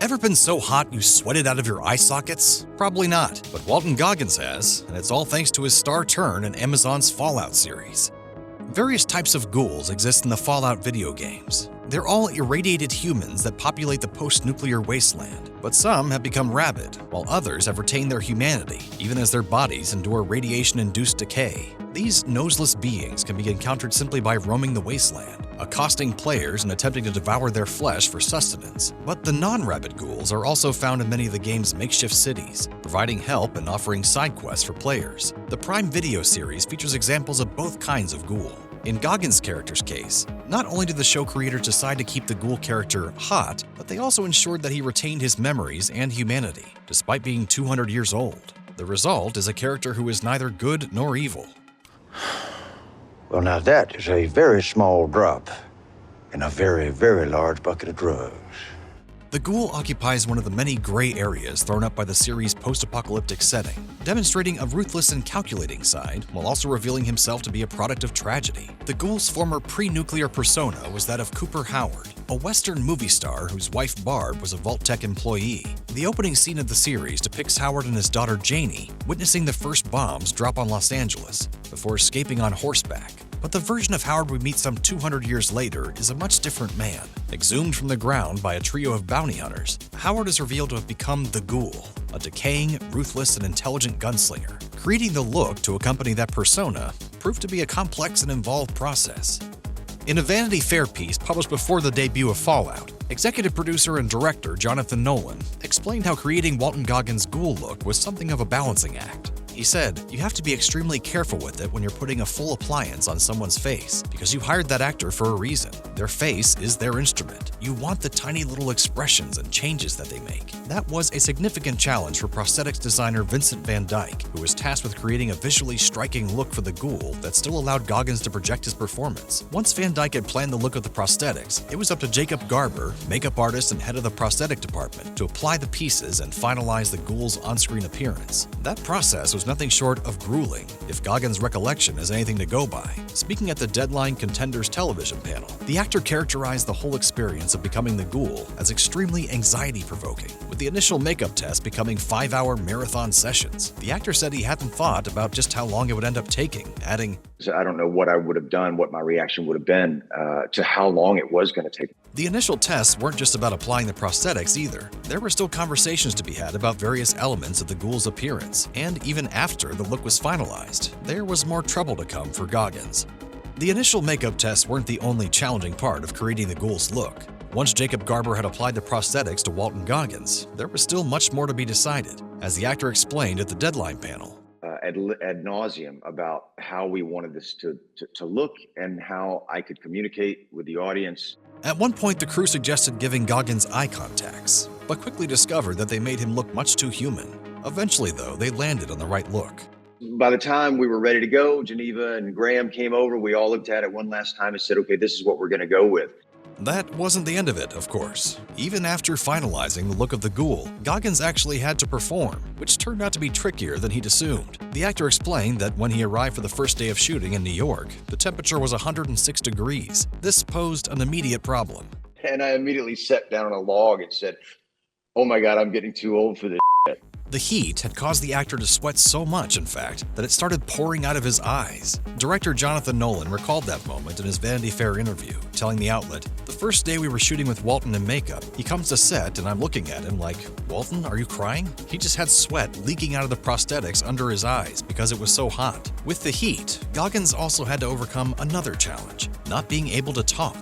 Ever been so hot you sweated out of your eye sockets? Probably not, but Walton Goggins has, and it's all thanks to his star turn in Amazon's Fallout series. Various types of ghouls exist in the Fallout video games. They're all irradiated humans that populate the post-nuclear wasteland, but some have become rabid, while others have retained their humanity, even as their bodies endure radiation-induced decay. These noseless beings can be encountered simply by roaming the wasteland, accosting players and attempting to devour their flesh for sustenance. But the non-rabid ghouls are also found in many of the game's makeshift cities, providing help and offering side quests for players. The Prime Video series features examples of both kinds of ghoul. In Goggins' character's case, not only did the show creators decide to keep the ghoul character hot, but they also ensured that he retained his memories and humanity, despite being 200 years old. The result is a character who is neither good nor evil. Well, now that is a very small drop in a very, very large bucket of drugs. The ghoul occupies one of the many gray areas thrown up by the series' post-apocalyptic setting, demonstrating a ruthless and calculating side while also revealing himself to be a product of tragedy. The ghoul's former pre-nuclear persona was that of Cooper Howard, a Western movie star whose wife Barb was a Vault-Tec employee. The opening scene of the series depicts Howard and his daughter Janie witnessing the first bombs drop on Los Angeles before escaping on horseback. But the version of Howard we meet some 200 years later is a much different man. Exhumed from the ground by a trio of bounty hunters, Howard is revealed to have become the Ghoul, a decaying, ruthless, and intelligent gunslinger. Creating the look to accompany that persona proved to be a complex and involved process. In a Vanity Fair piece published before the debut of Fallout, executive producer and director Jonathan Nolan explained how creating Walton Goggins' ghoul look was something of a balancing act. He said, "You have to be extremely careful with it when you're putting a full appliance on someone's face, because you hired that actor for a reason. Their face is their instrument. You want the tiny little expressions and changes that they make." That was a significant challenge for prosthetics designer Vincent Van Dyke, who was tasked with creating a visually striking look for the ghoul that still allowed Goggins to project his performance. Once Van Dyke had planned the look of the prosthetics, it was up to Jacob Garber, makeup artist and head of the prosthetic department, to apply the pieces and finalize the ghoul's on-screen appearance. That process was nothing short of grueling, if Goggins' recollection is anything to go by. Speaking at the Deadline Contenders television panel, the actor characterized the whole experience of becoming the ghoul as extremely anxiety-provoking, with the initial makeup test becoming 5-hour marathon sessions. The actor said he hadn't thought about just how long it would end up taking, adding, "I don't know what I would have done, what my reaction would have been to how long it was going to take." The initial tests weren't just about applying the prosthetics either. There were still conversations to be had about various elements of the ghoul's appearance, and even after the look was finalized, there was more trouble to come for Goggins. The initial makeup tests weren't the only challenging part of creating the ghoul's look. Once Jacob Garber had applied the prosthetics to Walton Goggins, there was still much more to be decided, as the actor explained at the Deadline panel. Ad nauseum about how we wanted this to look and how I could communicate with the audience. At one point, the crew suggested giving Goggins eye contacts, but quickly discovered that they made him look much too human. Eventually, though, they landed on the right look. By the time we were ready to go, Geneva and Graham came over. We all looked at it one last time and said, "Okay, this is what we're going to go with." That wasn't the end of it, of course. Even after finalizing the look of the ghoul, Goggins actually had to perform, which turned out to be trickier than he'd assumed. The actor explained that when he arrived for the first day of shooting in New York, the temperature was 106 degrees. This posed an immediate problem. And I immediately sat down on a log and said, "Oh my God, I'm getting too old for this." The heat had caused the actor to sweat so much, in fact, that it started pouring out of his eyes. Director Jonathan Nolan recalled that moment in his Vanity Fair interview, telling the outlet, "The first day we were shooting with Walton in makeup, he comes to set and I'm looking at him like, 'Walton, are you crying?' He just had sweat leaking out of the prosthetics under his eyes because it was so hot." With the heat, Goggins also had to overcome another challenge, not being able to talk.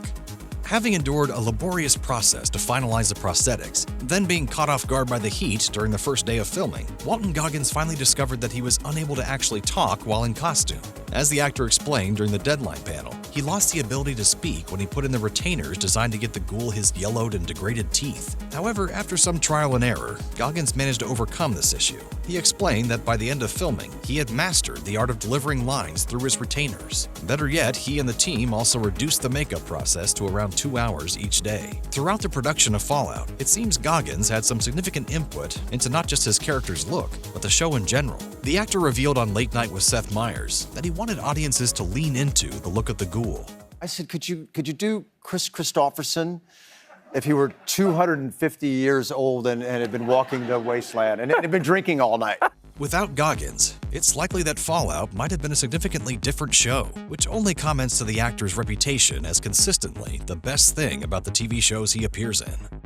Having endured a laborious process to finalize the prosthetics, then being caught off guard by the heat during the first day of filming, Walton Goggins finally discovered that he was unable to actually talk while in costume. As the actor explained during the Deadline panel, he lost the ability to speak when he put in the retainers designed to get the ghoul his yellowed and degraded teeth. However, after some trial and error, Goggins managed to overcome this issue. He explained that by the end of filming, he had mastered the art of delivering lines through his retainers. Better yet, he and the team also reduced the makeup process to around 2 hours each day. Throughout the production of Fallout, it seems Goggins had some significant input into not just his character's look, but the show in general. The actor revealed on Late Night with Seth Meyers that he wanted audiences to lean into the look of the ghoul. I said, could you do Chris Christopherson? if he were 250 years old and had been walking the wasteland and had been drinking all night. Without Goggins, it's likely that Fallout might have been a significantly different show, which only comments to the actor's reputation as consistently the best thing about the TV shows he appears in.